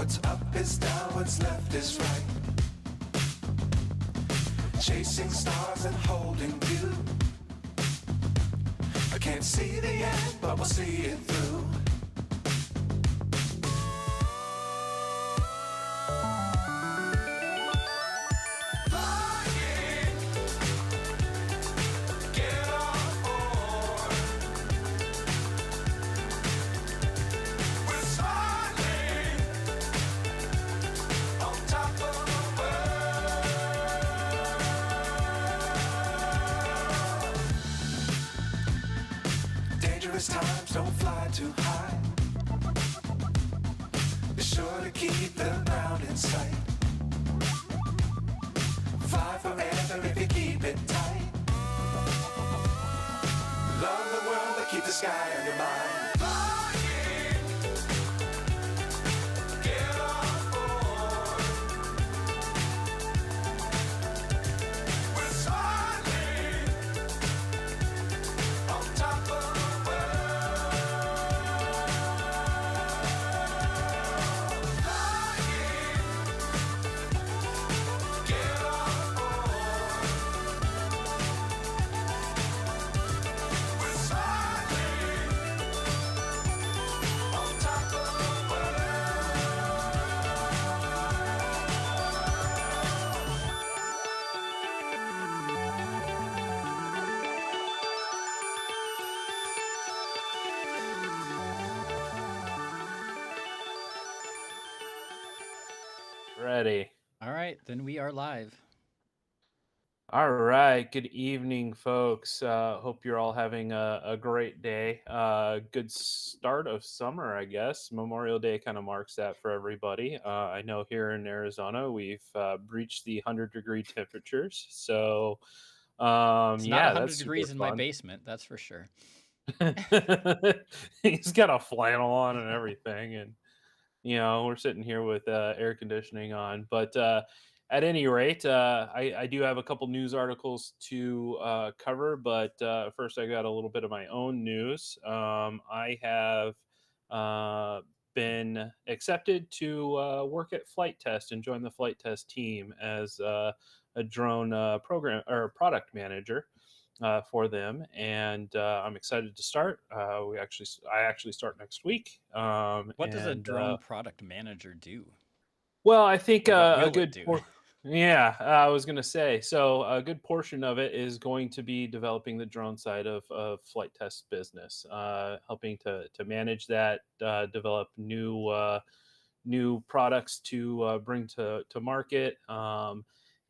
What's up is down, what's left is right. Chasing stars and holding you. I can't see the end, but we'll see it through. Times don't fly too high. Be sure to keep the ground in sight. Fly forever if you keep it tight. Love the world, but keep the sky on your mind. Ready. All right, then we are live. All right. Good evening, folks. Hope you're all having a great day. Good start of summer, I guess. Memorial Day kind of marks that for everybody. I know here in Arizona, we've breached the 100-degree temperatures. So, It's not 100 that's degrees super in my fun. basement, that's for sure. He's got a flannel on and everything. And, we're sitting here with air conditioning on. But at any rate, I do have a couple news articles to cover, but first I got a little bit of my own news. I have been accepted to work at Flight Test and join the Flight Test team as a drone program or product manager for them, and I'm excited to start. I actually start next week. What does a drone product manager do? Well, I think Or what a will it good do? I was going to say, so a good portion of it is going to be developing the drone side of Flight Test business, helping to manage that, develop new products to bring to market,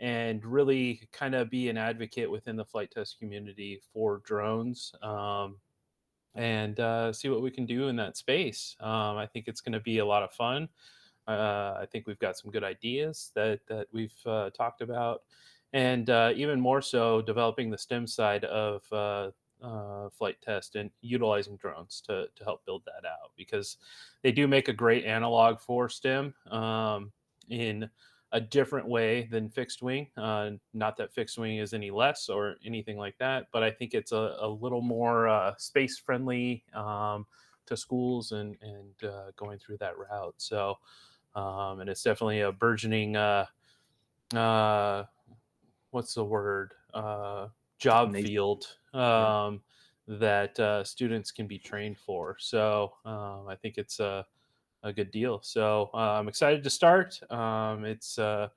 and really kind of be an advocate within the Flight Test community for drones, and see what we can do in that space. I think it's going to be a lot of fun. I think we've got some good ideas that we've talked about, and even more so, developing the STEM side of Flight Test and utilizing drones to help build that out, because they do make a great analog for STEM in a different way than fixed wing. Not that fixed wing is any less or anything like that, but I think it's a little more space friendly to schools and going through that route. So. And it's definitely a burgeoning, what's the word, job field that students can be trained for. So I think it's a good deal. So I'm excited to start. It's going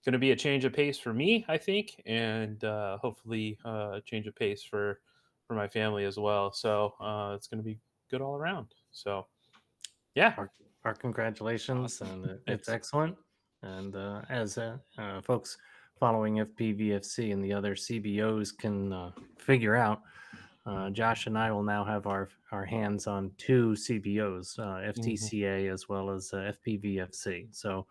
to be a change of pace for me, I think, and hopefully a change of pace for my family as well. So it's going to be good all around. So, yeah. Our congratulations, Awesome. and it's excellent. And as folks following FPVFC and the other CBOs can figure out, Josh and I will now have our hands on two CBOs, FTCA as well as FPVFC. So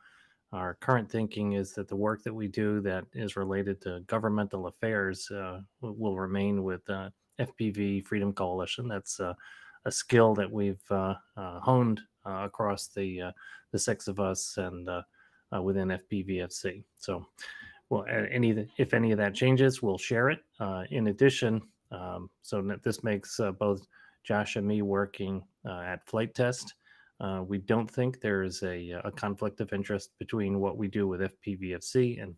our current thinking is that the work that we do that is related to governmental affairs will remain with FPV Freedom Coalition. That's a skill that we've honed across the six of us and within FPVFC. So, well, if any of that changes, we'll share it. In addition, so this makes both Josh and me working at Flight Test We don't think there is a conflict of interest between what we do with FPVFC and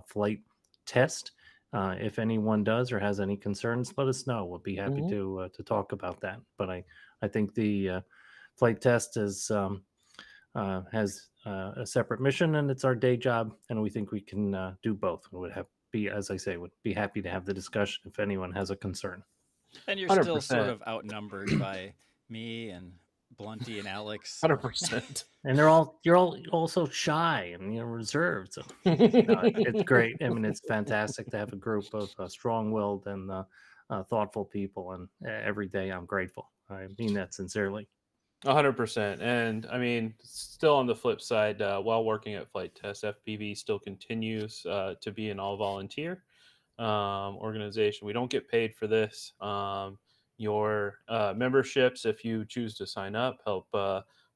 flight test. If anyone does or has any concerns, let us know. We'll be happy to talk about that. But I think the flight test has a separate mission, and it's our day job, and we think we can do both. We would as I say, would be happy to have the discussion if anyone has a concern. And you're still 100%. sort of outnumbered by me and Blunty and Alex. 100%. And you're all also shy and reserved. So it's great. I mean, it's fantastic to have a group of strong-willed and thoughtful people. And every day I'm grateful. I mean that sincerely. 100%. And I mean, still on the flip side, while working at Flight Test, FPV still continues to be an all-volunteer organization. We don't get paid for this. Your memberships, if you choose to sign up, help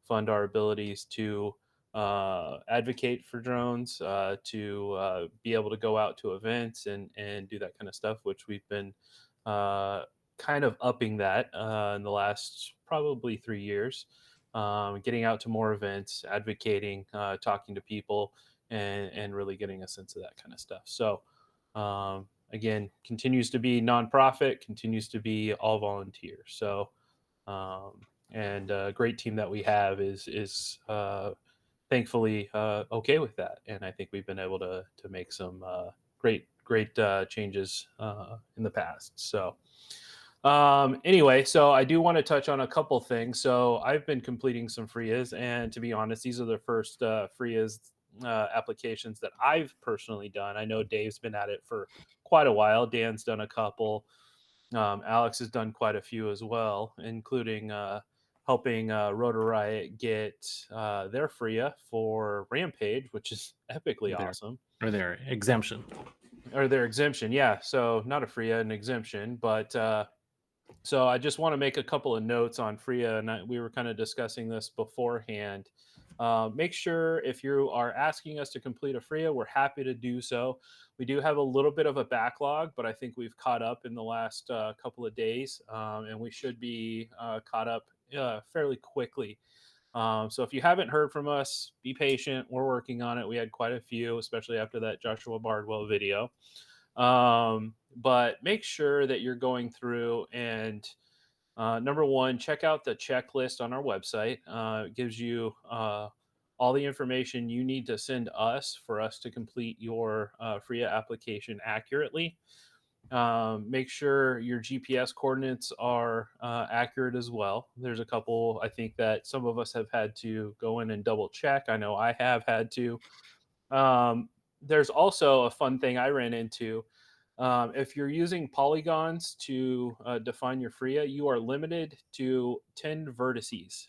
fund our abilities to advocate for drones, to be able to go out to events and do that kind of stuff, which we've been kind of upping that in the last probably 3 years, getting out to more events, advocating, talking to people, and really getting a sense of that kind of stuff. So again, continues to be nonprofit, continues to be all volunteer. So and a great team that we have is thankfully okay with that, and I think we've been able to make some great changes in the past. So anyway, so I do want to touch on a couple things. So I've been completing some FRIAs, and to be honest, these are the first FRIAs applications that I've personally done. I know Dave's been at it for quite a while. Dan's done a couple. Alex has done quite a few as well, including helping Rotor Riot get their FRIA for Rampage, which is epically awesome. Or their exemption. Or their exemption, yeah. So not a FRIA, an exemption. But so I just want to make a couple of notes on FRIA, and we were kind of discussing this beforehand. Make sure if you are asking us to complete a FRIA, we're happy to do so. We do have a little bit of a backlog, but I think we've caught up in the last couple of days, and we should be caught up fairly quickly. So if you haven't heard from us, be patient. We're working on it. We had quite a few, especially after that Joshua Bardwell video. But make sure that you're going through and number one, check out the checklist on our website. It gives you all the information you need to send us for us to complete your FRIA application accurately. Make sure your GPS coordinates are accurate as well. There's a couple, I think, that some of us have had to go in and double check. I know I have had to. There's also a fun thing I ran into. If you're using polygons to define your FRIA, you are limited to 10 vertices.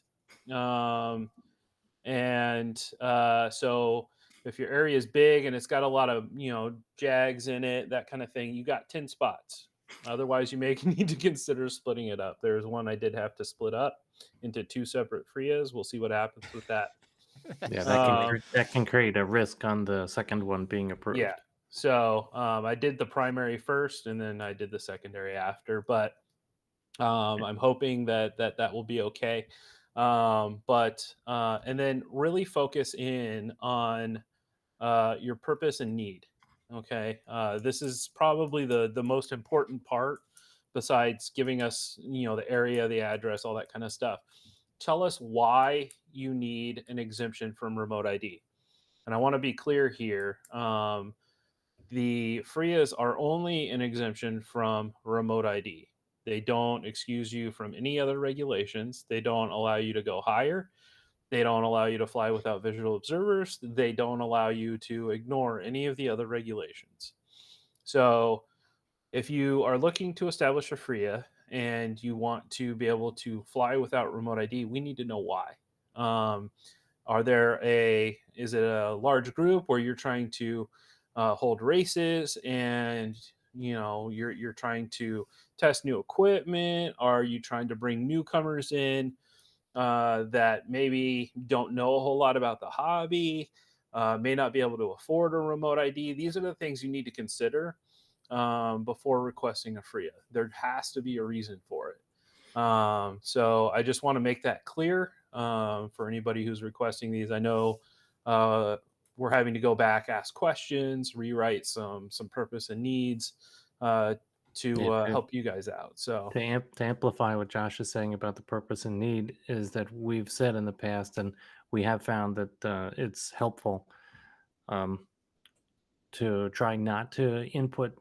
So if your area is big and it's got a lot of, jags in it, that kind of thing, you got 10 spots. Otherwise, you may need to consider splitting it up. There's one I did have to split up into 2 separate FRIAs. We'll see what happens with that. Yeah, that can create a risk on the second one being approved. Yeah. So I did the primary first, and then I did the secondary after. But I'm hoping that will be okay. And then really focus in on your purpose and need. Okay. This is probably the most important part, besides giving us, the area, the address, all that kind of stuff. Tell us why you need an exemption from remote ID. And I want to be clear here. The FRIAs are only an exemption from remote ID. They don't excuse you from any other regulations. They don't allow you to go higher. They don't allow you to fly without visual observers. They don't allow you to ignore any of the other regulations. So if you are looking to establish a FRIA and you want to be able to fly without remote ID, we need to know why. Is it a large group where you're trying to hold races and you're trying to test new equipment? Are you trying to bring newcomers in that maybe don't know a whole lot about the hobby, may not be able to afford a remote ID? These are the things you need to consider before requesting a FRIA. There has to be a reason for it. So I just want to make that clear. for anybody who's requesting these. I know we're having to go back, ask questions, rewrite some purpose and needs to Yeah, help you guys out. So to amplify what Josh is saying about the purpose and need is that we've said in the past, and we have found that it's helpful um, to try not to input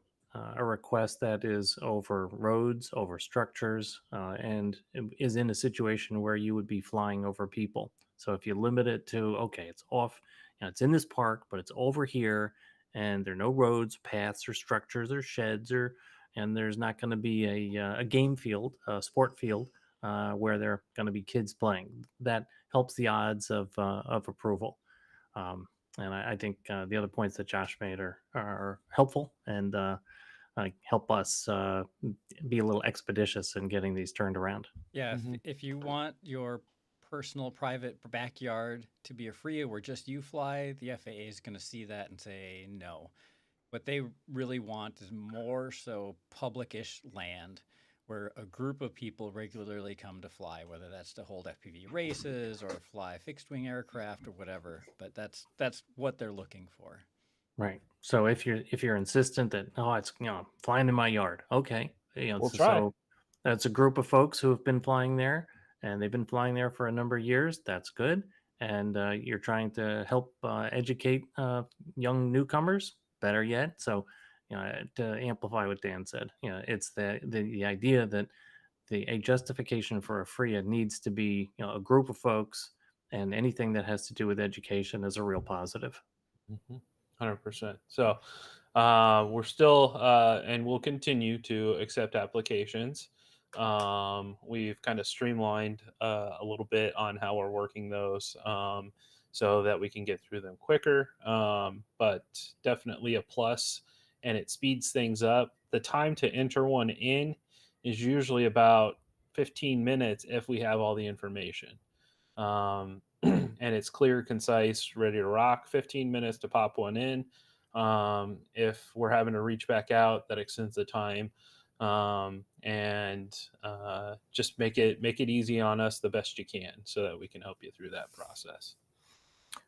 a request that is over roads, over structures, and is in a situation where you would be flying over people. So if you limit it to, okay, it's off, it's in this park, but it's over here, and there are no roads, paths, or structures, or sheds, and there's not going to be a game field, a sport field, where there are going to be kids playing. That helps the odds of approval. And I think the other points that Josh made are helpful and help us be a little expeditious in getting these turned around. Yeah, Mhm. if you want your personal private backyard to be a free where just you fly, the FAA is going to see that and say no. What they really want is more so public-ish land where a group of people regularly come to fly, whether that's to hold FPV races or fly fixed-wing aircraft or whatever. But that's what they're looking for. Right. So if you're insistent that it's flying in my yard, okay, We'll so, try. that's a group of folks who have been flying there, and they've been flying there for a number of years. That's good, and you're trying to help educate young newcomers. Better yet, so to amplify what Dan said, it's the idea that a justification for a FRIA needs to be a group of folks, and anything that has to do with education is a real positive. 100%. So we're still and we'll continue to accept applications. We've kind of streamlined a little bit on how we're working those so that we can get through them quicker. But definitely a plus, and it speeds things up. The time to enter one in is usually about 15 minutes if we have all the information. And it's clear, concise, ready to rock. 15 minutes to pop one in. If we're having to reach back out, that extends the time, and just make it easy on us the best you can, so that we can help you through that process.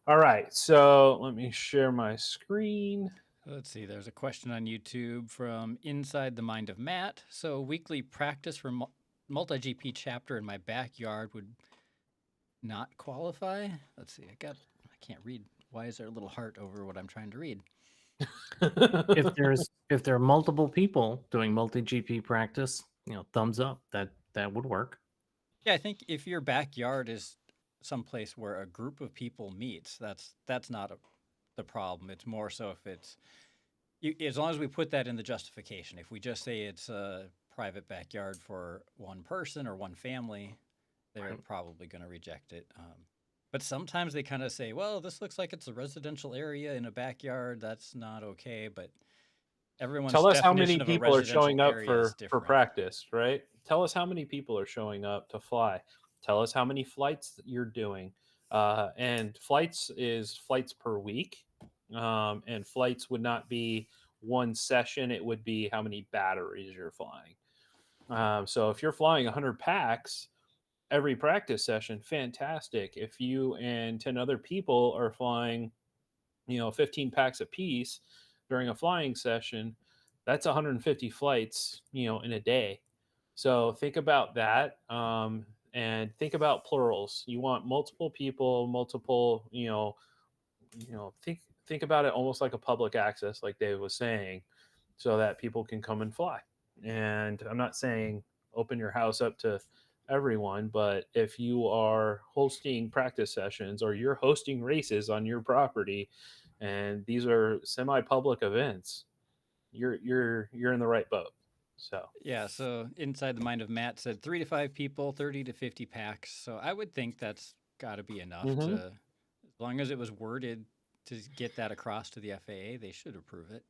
All right, so let me share my screen. Let's see, there's a question on YouTube from Inside the Mind of Matt. So weekly practice for multi-GP chapter in my backyard would not qualify. Let's see, I can't read. Why is there a little heart over what I'm trying to read? If there are multiple people doing multi GP practice, thumbs up. That would work. Yeah, I think if your backyard is someplace where a group of people meets, that's not the problem. It's more so if it's as long as we put that in the justification. If we just say it's a private backyard for one person or one family, they're Right. probably going to reject it. But sometimes they kind of say, well, this looks like it's a residential area in a backyard. That's not okay. But everyone's Tell us how many definition of a people are residential showing up area is for different. practice, right? Tell us how many people are showing up to fly. Tell us how many flights that you're doing. And flights is flights per week. And flights would not be one session, it would be how many batteries you're flying. So if you're flying 100 packs every practice session, fantastic. If you and 10 other people are flying 15 packs a piece during a flying session, that's 150 flights in a day. So think about that, and think about plurals. You want multiple people, multiple think about it almost like a public access, like Dave was saying, so that people can come and fly. And I'm not saying open your house up to everyone, but if you are hosting practice sessions or you're hosting races on your property, and these are semi-public events, you're in the right boat. So Yeah, so Inside the Mind of Matt said 3 to 5 people, 30 to 50 packs. So I would think that's got to be enough mhm. to, as long as it was worded to get that across to the FAA, they should approve it.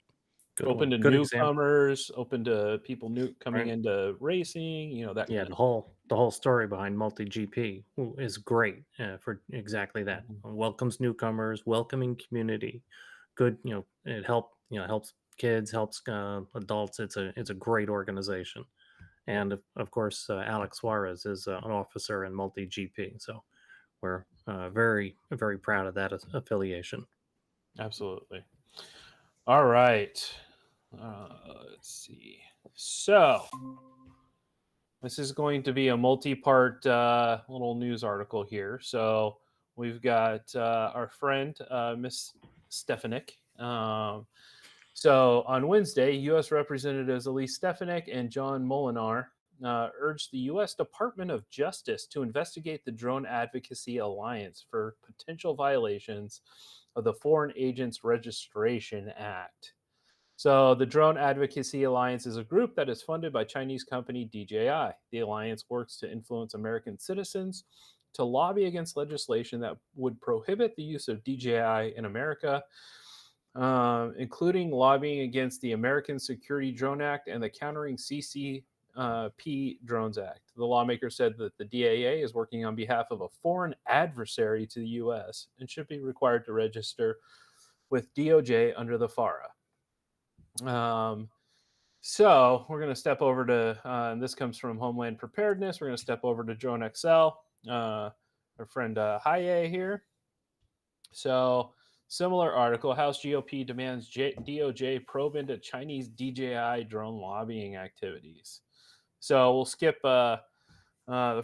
Good Open one. to Good example. newcomers, open to people new coming Right. into racing, that Yeah, kind the of thing. whole story behind multi GP is great for exactly that. Mhm. Welcomes newcomers, welcoming community. Good, it helps kids, helps adults. It's a great organization, Yeah. and of course Alex Suarez is an officer in multi GP. So we're very, very proud of that affiliation. Absolutely. All right. Let's see. So this is going to be a multi-part little news article here. So we've got our friend Miss Stefanik. So on Wednesday, U.S. Representatives Elise Stefanik and John Molinar urged the U.S. Department of Justice to investigate the Drone Advocacy Alliance for potential violations of the Foreign Agents Registration Act. So, the Drone Advocacy Alliance is a group that is funded by Chinese company DJI. The alliance works to influence American citizens to lobby against legislation that would prohibit the use of DJI in America, including lobbying against the American Security Drone Act and the Countering CCP Drones Act. The lawmaker said that the DAA is working on behalf of a foreign adversary to the U.S. and should be required to register with DOJ under the FARA. So we're going to step over to, and this comes from Homeland Preparedness. We're going to step over to Drone XL, our friend Haye here. So, similar article: House GOP demands DOJ probe into Chinese DJI drone lobbying activities. So we'll skip the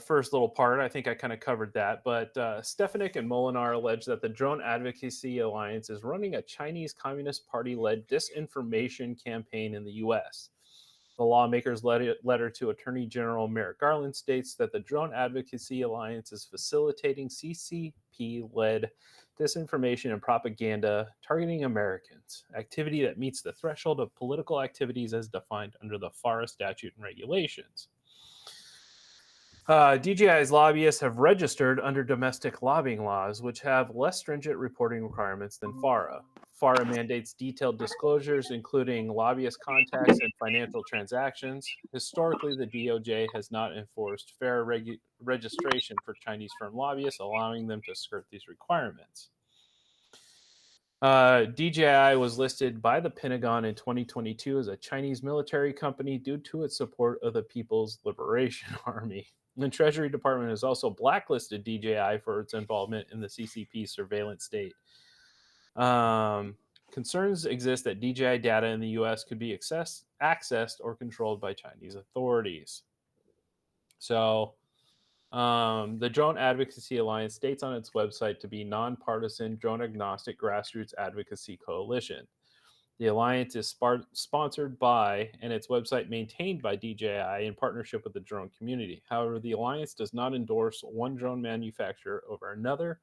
first little part. I think I kind of covered that. But Stefanik and Molinar allege that the Drone Advocacy Alliance is running a Chinese Communist Party-led disinformation campaign in the U.S. The lawmaker's letter to Attorney General Merrick Garland states that the Drone Advocacy Alliance is facilitating CCP-led disinformation and propaganda targeting Americans, activity that meets the threshold of political activities as defined under the FARA statute and regulations. DJI's lobbyists have registered under domestic lobbying laws, which have less stringent reporting requirements than FARA. FARA mandates detailed disclosures, including lobbyist contacts and financial transactions. Historically, the DOJ has not enforced fair registration for Chinese firm lobbyists, allowing them to skirt these requirements. DJI was listed by the Pentagon in 2022 as a Chinese military company due to its support of the People's Liberation Army. The Treasury Department has also blacklisted DJI for its involvement in the CCP surveillance state. Concerns exist that DJI data in the U.S. could be accessed or controlled by Chinese authorities. So, the Drone Advocacy Alliance states on its website to be nonpartisan, drone-agnostic grassroots advocacy coalition. The alliance is sponsored by and its website maintained by DJI in partnership with the drone community. However, the alliance does not endorse one drone manufacturer over another,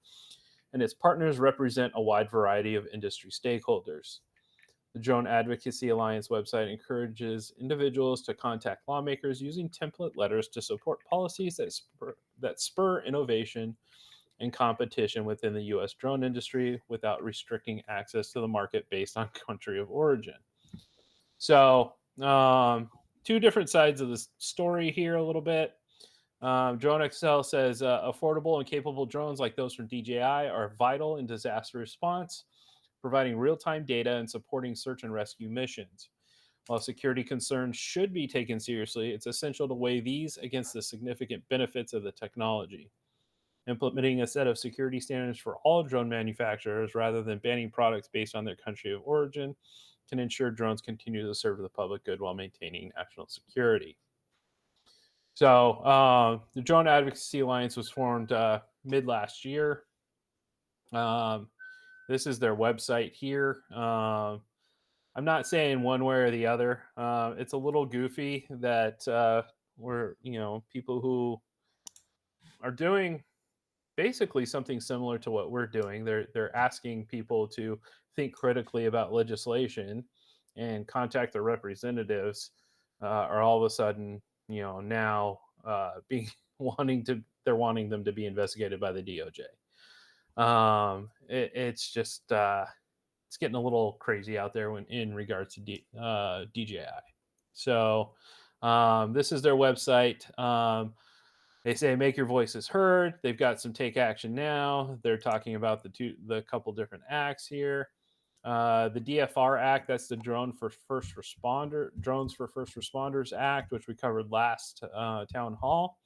and its partners represent a wide variety of industry stakeholders. The Drone Advocacy Alliance website encourages individuals to contact lawmakers using template letters to support policies that spur innovation and competition within the U.S. drone industry without restricting access to the market based on country of origin. So, two different sides of the story here a little bit. Drone XL says affordable and capable drones like those from DJI are vital in disaster response, providing real-time data and supporting search and rescue missions. While security concerns should be taken seriously, it's essential to weigh these against the significant benefits of the technology. Implementing a set of security standards for all drone manufacturers rather than banning products based on their country of origin can ensure drones continue to serve the public good while maintaining national security. So, the Drone Advocacy Alliance was formed mid last year. This is their website here. I'm not saying one way or the other. It's a little goofy that we're, people who are doing basically something similar to what we're doing. They're asking people to think critically about legislation and contact their representatives, are all of a sudden, now being they're wanting them to be investigated by the DOJ. It's just it's getting a little crazy out there in regards to DJI. So this is their website. They say make your voices heard. They've got some take action now. They're talking about the couple different acts here. The DFR Act, that's the Drones for First Responders Act, which we covered last town hall.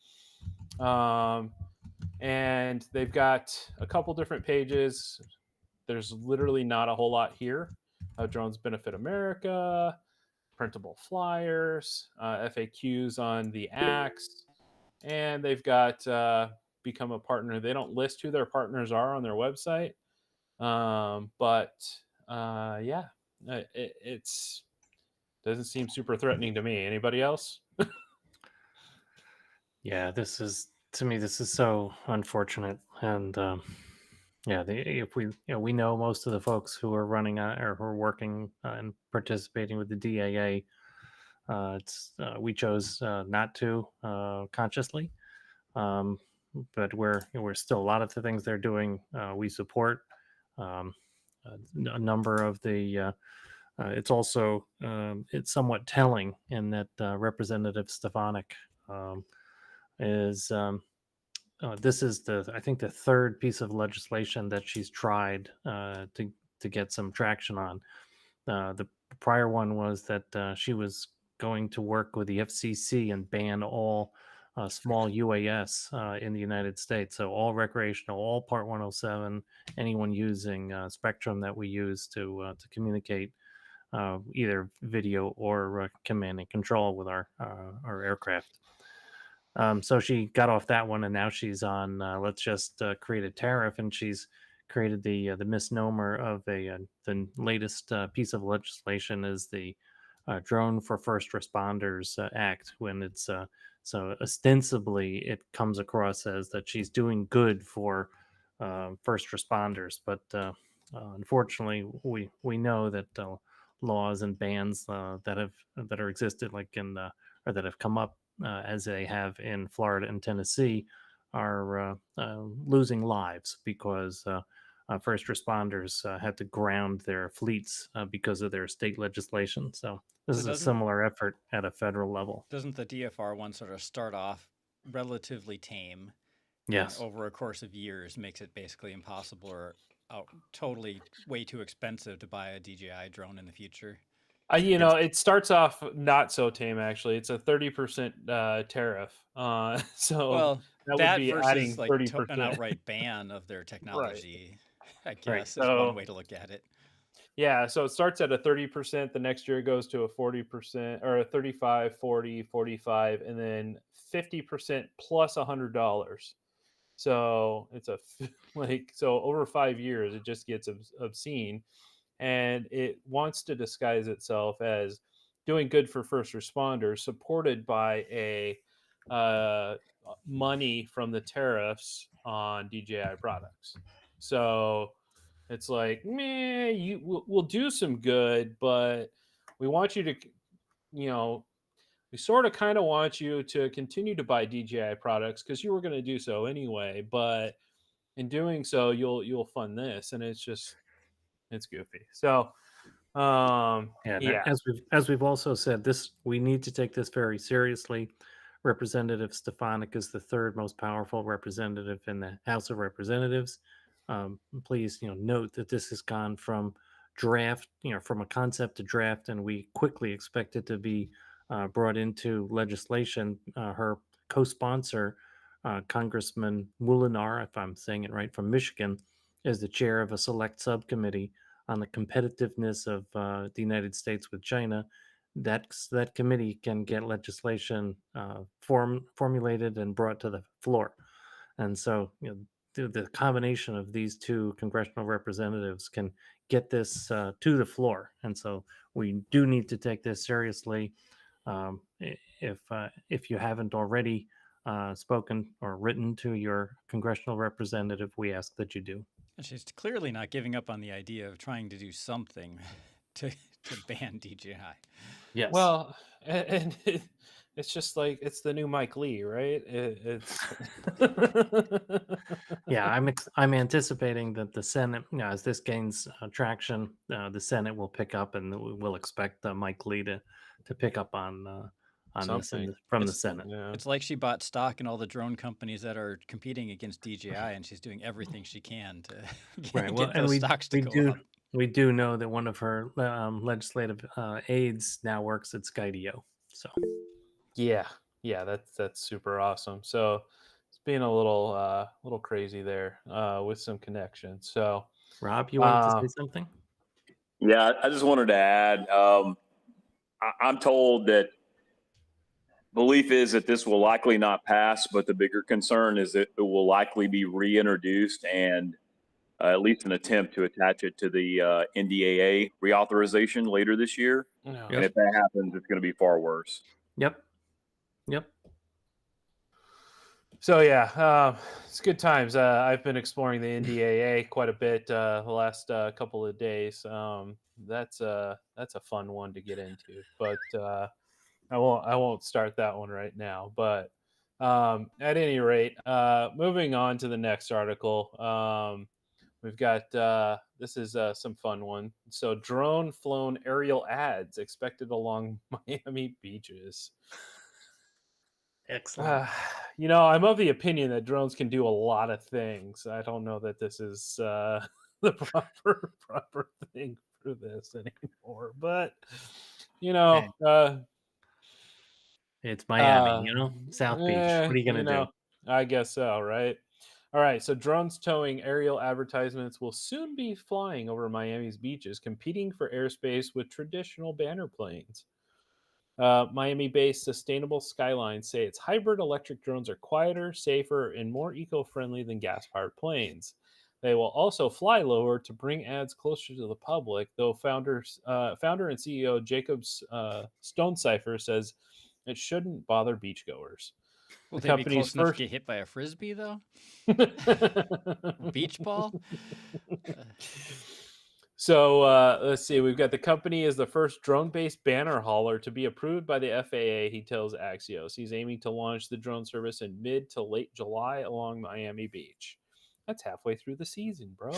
and they've got a couple different pages. There's literally not a whole lot here. How drones benefit America, printable flyers, FAQs on the acts, and they've got become a partner. They don't list who their partners are on their website, but yeah, it's doesn't seem super threatening to me. Anybody else? Yeah, this is to me. This is so unfortunate, and yeah, if we know most of the folks who are running or who are working and participating with the DAA. We chose not to consciously, um, but we're still a lot of the things they're doing. We support um, a number of the. It's also it's somewhat telling in that Representative Stefanik is this is the I think the third piece of legislation that she's tried to get some traction on. The prior one was that she was going to work with the FCC and ban all small UAS in the United States. So all recreational, all Part 107, anyone using spectrum that we use to communicate either video or command and control with our aircraft. So she got off that one, and now she's on. Let's just create a tariff, and she's created the misnomer of the latest piece of legislation is the Drone for First Responders Act. When it's so ostensibly it comes across as that she's doing good for first responders, but unfortunately we know that laws and bans that are existed like in or that have come up as they have in Florida and Tennessee, are losing lives because first responders had to ground their fleets because of their state legislation. So this So is a similar effort at a federal level. doesn't the DFR one sort of start off relatively tame, and Yes. over a course of years makes it basically impossible or totally way too expensive to buy a DJI drone in the future? Yes. It starts off not so tame actually. It's a 30% tariff. So Well, that would that be versus adding like an 30%. outright ban of their Right. technology, I Right. guess, is one So way to look at it. yeah, so it starts at a 30%, the next year it goes to a 40% or a 35, 40, 45, and then 50% plus $100. So it's so over 5 years it just gets obscene, and it wants to disguise itself as doing good for first responders, supported by a money from the tariffs on DJI products. So it's like, meh, we'll do some good, but we want you to, you know, we sort of kind of want you to continue to buy DJI products because you were going to do so anyway. But in doing so, you'll fund this, and it's goofy. So, Yeah, and yeah, as we've also said, this we need to take this very seriously. Representative Stefanik is the third most powerful representative in the House of Representatives. Please, note that this has gone from draft, from a concept to draft, and we quickly expect it to be brought into legislation. Her co-sponsor, Congressman Molinar, if I'm saying it right, from Michigan, is the chair of a select subcommittee on the competitiveness of the United States with China. That committee can get legislation formulated and brought to the floor. And so, the combination of these two congressional representatives can get this to the floor. And so, we do need to take this seriously. If you haven't already spoken or written to your congressional representative, we ask that you do. And she's clearly not giving up on the idea of trying to do something to ban DJI. Yes. well, and it's just like it's the new Mike Lee, right? It's Yeah, I'm anticipating that the Senate, as this gains traction, the Senate will pick up, and we'll expect Mike Lee to pick up on this something. from the It's Senate. Yeah. it's like she bought stock in all the drone companies that are competing against DJI, and she's doing everything she can to Right. Well, get and those we stocks to we go do up. we do know that one of her legislative aides now works at Skydio. So Yeah, yeah, that's super awesome. So being a little crazy there with some connections. So Rob, you wanted to say something? Yeah, I just wanted to add. I'm told that belief is that this will likely not pass, but the bigger concern is that it will likely be reintroduced and at least an attempt to attach it to the NDAA reauthorization later this year. no. And if that happens, it's going to be far worse. Yep. Yep. So yeah, it's good times. I've been exploring the NDAA quite a bit the last couple of days. That's a fun one to get into, but I won't start that one right now. But at any rate, moving on to the next article. We've got this is some fun one. So drone flown aerial ads expected along Miami beaches. Excellent. I'm of the opinion that drones can do a lot of things. I don't know that this is the proper thing for this anymore. But Hey. It's Miami, South Beach. What are you gonna do? I guess so, right? All right, so drones towing aerial advertisements will soon be flying over Miami's beaches, competing for airspace with traditional banner planes. Miami-based Sustainable Skylines say its hybrid electric drones are quieter, safer, and more eco-friendly than gas-powered planes. They will also fly lower to bring ads closer to the public, though founder and CEO Jacob Stonecipher says it shouldn't bother beachgoers. Will The they be company's close enough to first get hit by a frisbee though? Beach ball? So let's see. We've got the company is the first drone-based banner hauler to be approved by the FAA. He tells Axios he's aiming to launch the drone service in mid to late July along Miami Beach. That's halfway through the season, bro.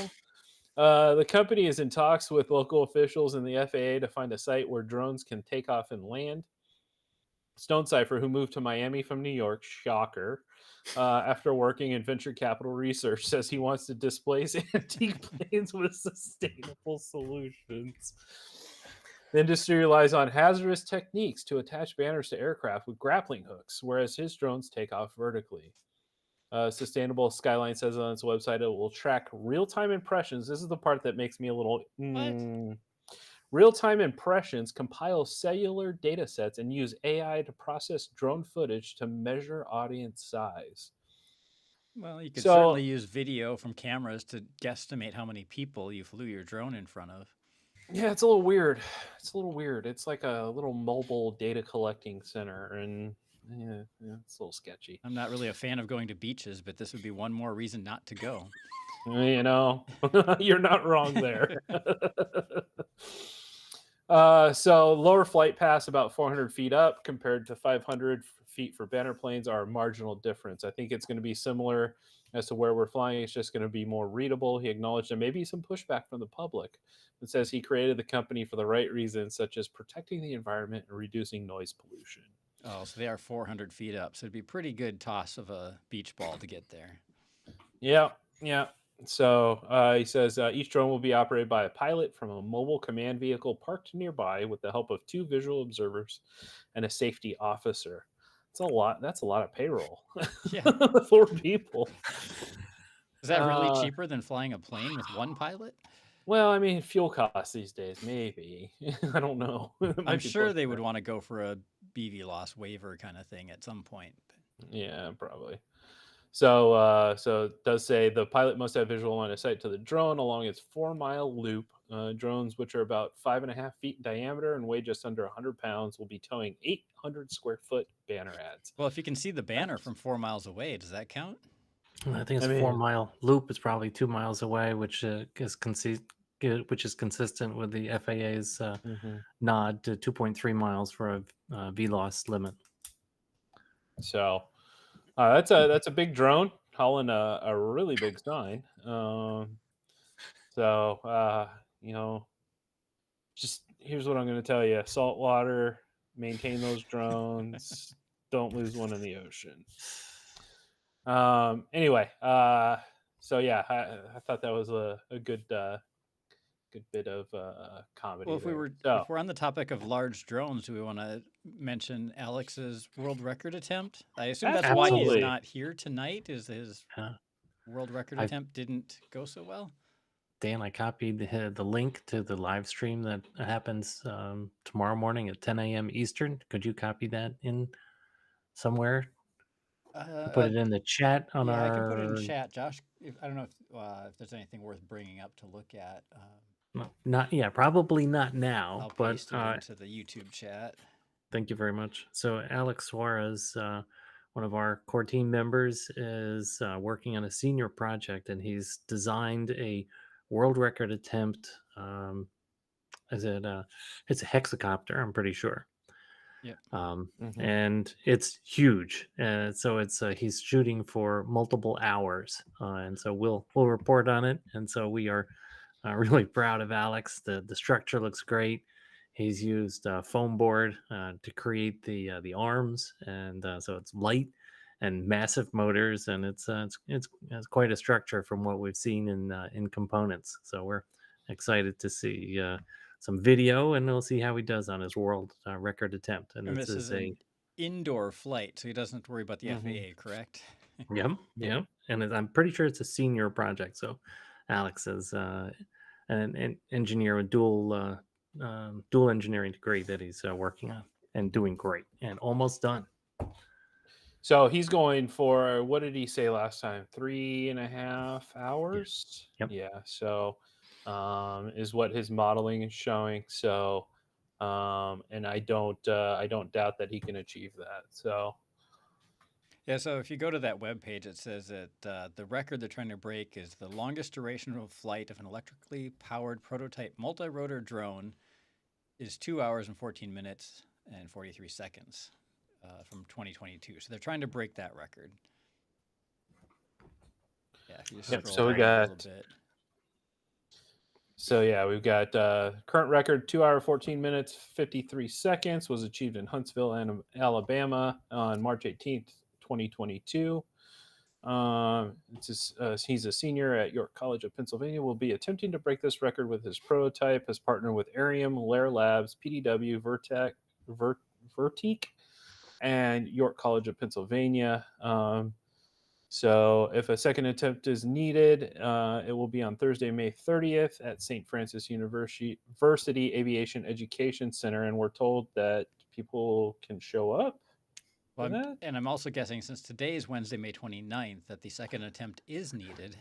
The company is in talks with local officials in the FAA to find a site where drones can take off and land. Stonecipher, who moved to Miami from New York, shocker, after working in venture capital research, says he wants to displace antique planes with sustainable solutions. The industry relies on hazardous techniques to attach banners to aircraft with grappling hooks, whereas his drones take off vertically. Sustainable Skyline says on its website it will track real-time impressions. This is the part that makes me a little... Real-time impressions compile cellular data sets and use AI to process drone footage to measure audience size. Well, you could So- certainly use video from cameras to guesstimate how many people you flew your drone in front of. Yeah, it's a little weird. It's like a little mobile data collecting center, and it's a little sketchy. I'm not really a fan of going to beaches, but this would be one more reason not to go. You're not wrong there. So lower flight paths about 400 feet up compared to 500 feet for banner planes are a marginal difference. I think it's going to be similar as to where we're flying. It's just going to be more readable. He acknowledged there may be some pushback from the public, but says he created the company for the right reasons, such as protecting the environment and reducing noise pollution. Oh, so they are 400 feet up. So it'd be a pretty good toss of a beach ball to get there. Yeah. So he says each drone will be operated by a pilot from a mobile command vehicle parked nearby with the help of 2 visual observers and a safety officer. That's a lot of payroll. Yeah. 4 people. Is that really cheaper than flying a plane with one pilot? Well, I mean, fuel costs these days, maybe. I don't know. It might I'm be sure close they to would that. want to go for a BV loss waiver kind of thing at some point. Yeah, probably. So it does say the pilot must have visual line of sight to the drone along its 4-mile loop. Drones, which are about 5.5 feet in diameter and weigh just under 100 pounds, will be towing 800 square foot banner ads. Well, if you can see the banner from 4 miles away, does that count? I think it's I a mean- 4-mile loop. It's probably 2 miles away, which is consistent with the FAA's nod to 2.3 miles for a VLOS limit. So that's a big drone hauling a really big sign. Just here's what I'm going to tell you: saltwater, maintain those drones, don't lose one in the ocean. Anyway, so yeah, I thought that was a good good bit of comedy. Well, if so we're on the topic of large drones, do we want to mention Alex's world record attempt? I assume that's why he's Absolutely. not here tonight. Is his Uh, world record I attempt didn't go so well? Dan, I copied the link to the live stream that happens tomorrow morning at 10 a.m. Eastern. Could you copy that in somewhere? Put it in the chat on Yeah, I can put it in our. chat, Josh. I don't know if there's anything worth bringing up to look at. Not yeah, probably not now, I'll but paste it into the YouTube chat. thank you very much. So Alex Suarez, one of our core team members, is working on a senior project, and he's designed a world record attempt. Is it? It's a hexacopter, I'm pretty sure. Yep. And it's huge. So it's he's shooting for multiple hours, and so we'll report on it. And so we are really proud of Alex. The structure looks great. He's used foam board to create the arms, and so it's light and massive motors, and it's quite a structure from what we've seen in components. So we're excited to see some video, and we'll see how he does on his world record attempt. And And this this is is an indoor flight, so he doesn't have to worry about the FAA, correct? yep, and I'm pretty sure it's a senior project. So Alex is an engineer with dual engineering degree that he's working on and doing great and almost done. So he's going for, what did he say last time? 3.5 hours. Yep. Yeah. So is what his modeling is showing. So and I don't doubt that he can achieve that. So Yeah, so if you go to that webpage, it says that the record they're trying to break is the longest duration of flight of an electrically powered prototype multi-rotor drone is 2 hours and 14 minutes and 43 seconds from 2022. So they're trying to break that record. Yeah, if you just Yep, scroll so we down a little got- bit. So yeah, we've got current record 2 hour 14 minutes 53 seconds was achieved in Huntsville, Alabama on March 18th, 2022. He's a senior at York College of Pennsylvania. Will be attempting to break this record with his prototype. Has partnered with Arium, Lair Labs, PDW, Vertique, and York College of Pennsylvania. So if a second attempt is needed, it will be on Thursday, May 30th at St. Francis University Aviation Education Center. And we're told that people can show up. Well, and I'm also guessing since today is Wednesday, May 29th, that the second attempt is needed.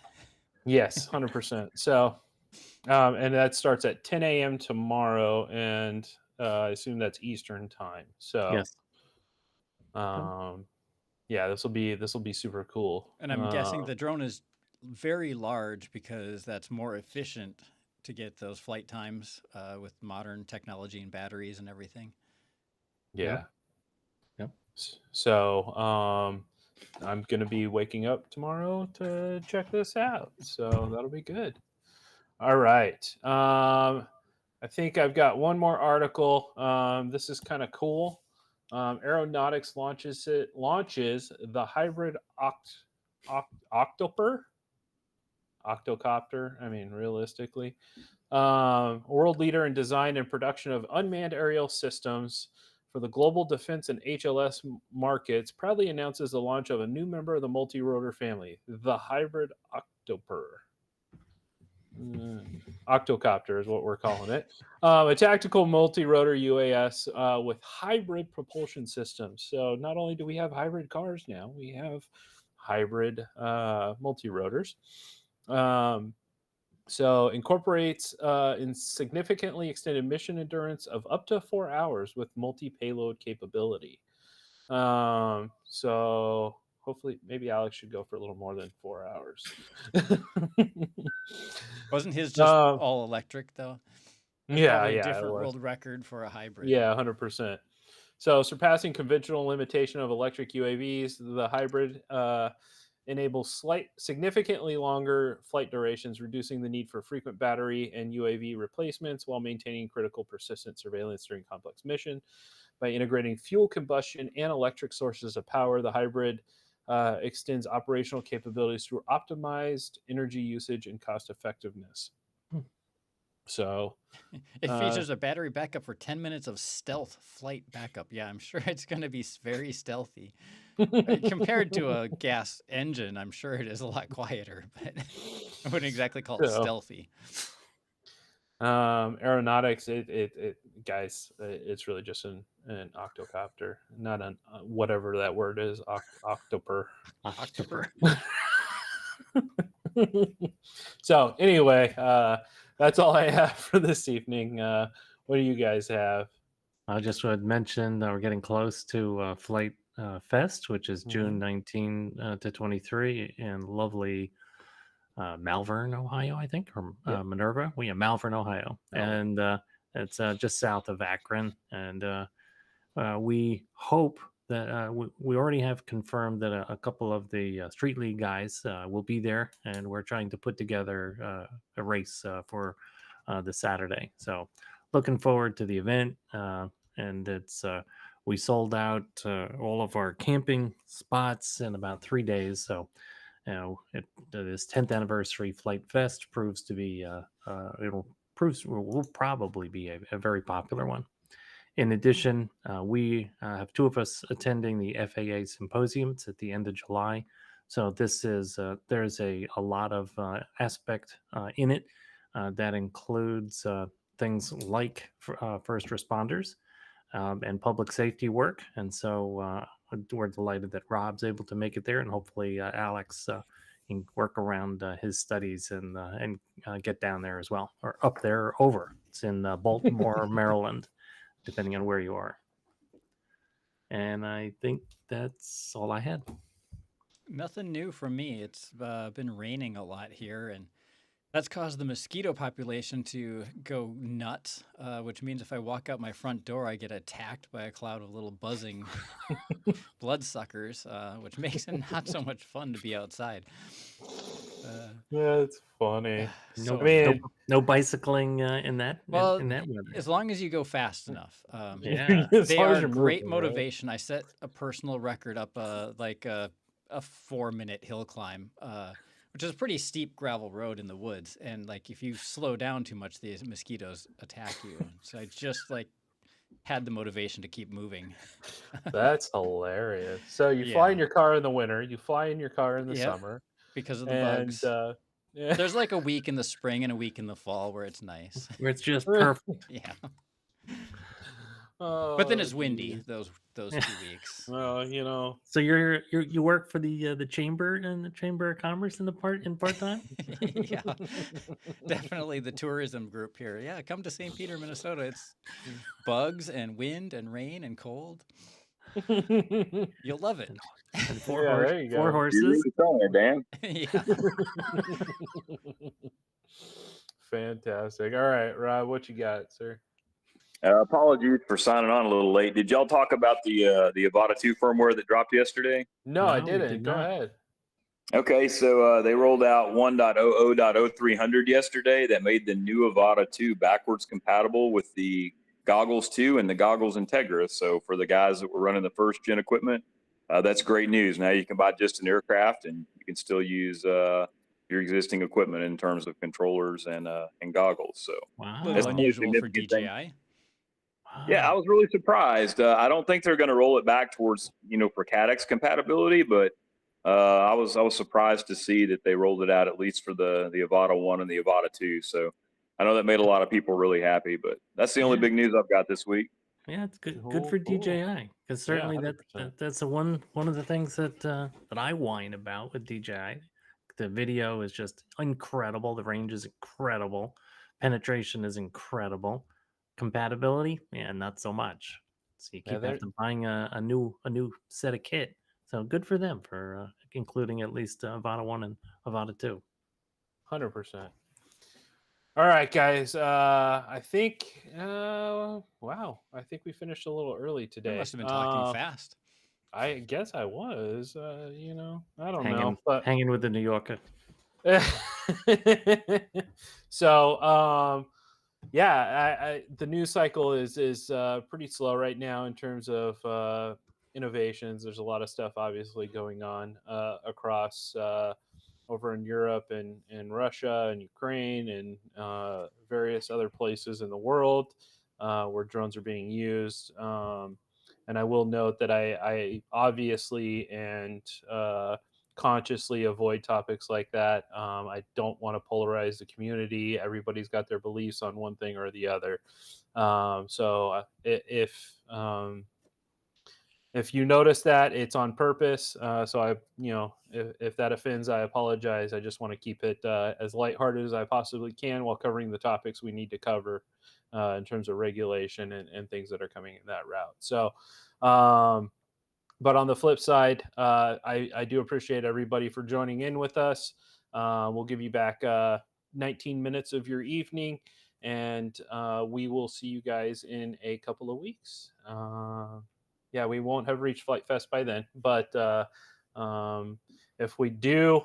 Yes, 100%. So, and that starts at 10 a.m. tomorrow. And I assume that's Eastern time. So, Yes. yeah, this will be super cool. And I'm guessing the drone is very large because that's more efficient to get those flight times with modern technology and batteries and everything. Yeah. Yep. So I'm going to be waking up tomorrow to check this out. So that'll be good. All right. I think I've got one more article. This is kind of cool. Aeronautics launches the hybrid octopter. Octocopter. I mean, realistically, world leader in design and production of unmanned aerial systems for the global defense and HLS markets, proudly announces the launch of a new member of the multi-rotor family, the hybrid octopter. Octocopter is what we're calling it. A tactical multi-rotor UAS with hybrid propulsion systems. So not only do we have hybrid cars now, we have hybrid multi-rotors. So incorporates in significantly extended mission endurance of up to 4 hours with multi-payload capability. So hopefully, maybe Alex should go for a little more than 4 hours. Wasn't his just all electric though? Yeah, Different world record for a hybrid. Yeah, 100%. So surpassing conventional limitation of electric UAVs, the hybrid enables significantly longer flight durations, reducing the need for frequent battery and UAV replacements while maintaining critical persistent surveillance during complex mission. By integrating fuel combustion and electric sources of power, the hybrid extends operational capabilities through optimized energy usage and cost effectiveness. So It features a battery backup for 10 minutes of stealth flight backup. Yeah, I'm sure it's going to be very stealthy. Compared to a gas engine, I'm sure it is a lot quieter, but I wouldn't exactly call it So, stealthy. aeronautics, it guys, it's really just an octocopter, not an whatever that word is, octoper. Octoper. So anyway, that's all I have for this evening. What do you guys have? I just would mention we're getting close to Flight Fest, which is June Mhm. 19 to 23 in lovely Malvern, Ohio, I think, or Yep. Minerva. Well, yeah, Malvern, Ohio. And it's just south of Akron. And we hope that we already have confirmed that a couple of the Street League guys will be there. And we're trying to put together a race for the Saturday. So looking forward to the event. And it's we sold out all of our camping spots in about 3 days. So this 10th anniversary Flight Fest proves to be will probably be a very popular one. In addition, we have two of us attending the FAA symposium. It's at the end of July. So this is there's a lot of aspect in it that includes things like first responders and public safety work. And so we're delighted that Rob's able to make it there, and hopefully Alex can work around his studies and get down there as well, or up there or over. It's in Baltimore, Maryland, depending on where you are. And I think that's all I had. Nothing new from me. It's been raining a lot here, and that's caused the mosquito population to go nuts, which means if I walk out my front door, I get attacked by a cloud of little buzzing bloodsuckers, which makes it not so much fun to be outside. Yeah, it's funny. No, I mean, no bicycling in that Well, in that weather. as long as you go fast enough. Yeah. as They long as are you're great moving, right? motivation. I set a personal record up, like a 4-minute hill climb, which is a pretty steep gravel road in the woods. And like, if you slow down too much, these mosquitoes attack you. So I just like had the motivation to keep moving. That's hilarious. So you fly in Yeah. your car in the winter, you fly in your car in the Yep. summer, Because of the and bugs. yeah. There's like a week in the spring and a week in the fall where it's nice. Where it's just perfect. Yeah. Oh, But then it's windy geez. those 2 weeks. Well, you know, So you work for the chamber and the Chamber of Commerce in part time? Yeah, definitely the tourism group here. Yeah, come to St. Peter, Minnesota. It's bugs and wind and rain and cold. You'll love it. And yeah, there you four go. You're horses. really telling it, Dan. Yeah. Fantastic. All right, Rob, what you got, sir? Apologies for signing on a little late. Did y'all talk about the Avata 2 firmware that dropped yesterday? No, I No, we didn't. did Go not. ahead. Okay, so they rolled out 1.00.0300 yesterday that made the new Avata 2 backwards compatible with the Goggles 2 and the Goggles Integra. So for the guys that were running the first gen equipment, that's great news. Now you can buy just an aircraft and you can still use your existing equipment in terms of controllers and goggles. So Wow. A little That's unusual for significant thing. DJI. Yeah, I was really surprised. I don't think they're going to roll it back towards, for Cadex compatibility, but I was surprised to see that they rolled it out at least for the Avata 1 and the Avata 2. So I know that made a lot of people really happy, but that's the only Yeah. big news I've got this week. Yeah, it's good. Cool, Good for cool. DJI, because certainly 100%. that's the one of the things that I whine about with DJI. The video is just incredible. The range is incredible. Penetration is incredible. Compatibility, yeah, not so much. So you Yeah, keep they're- having buying a new set of kit. So good for them for including at least Avata 1 and Avata 2. 100%. All right, guys. I think. Wow. I think we finished a little early You today. must have been talking fast. I guess I was. I don't hanging, know, but hanging with the New Yorker. so yeah, the news cycle is pretty slow right now in terms of innovations. There's a lot of stuff obviously going on across over in Europe and Russia and Ukraine and various other places in the world where drones are being used. And I will note that I obviously and consciously avoid topics like that. I don't want to polarize the community. Everybody's got their beliefs on one thing or the other. If you notice that, it's on purpose. So if that offends, I apologize. I just want to keep it as lighthearted as I possibly can while covering the topics we need to cover in terms of regulation and things that are coming in that route. So, but on the flip side, I do appreciate everybody for joining in with us. We'll give you back 19 minutes of your evening, and we will see you guys in a couple of weeks. Yeah, we won't have reached Flight Fest by then, but if we do,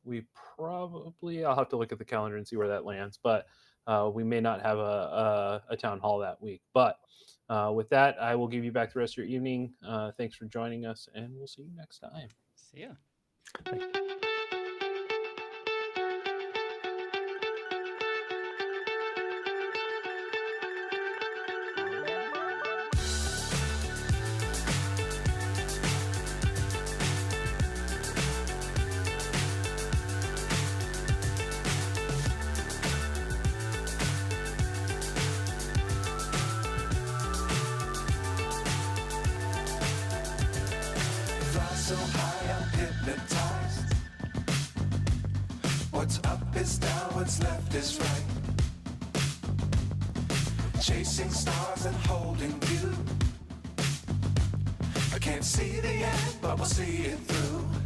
we probably, I'll have to look at the calendar and see where that lands, but we may not have a town hall that week. But with that, I will give you back the rest of your evening. Thanks for joining us, and we'll see you next time. See ya. Fly so high, I'm hypnotized. What's up is down, what's left is right. Chasing stars and holding you. I can't see the end, but we'll see it through.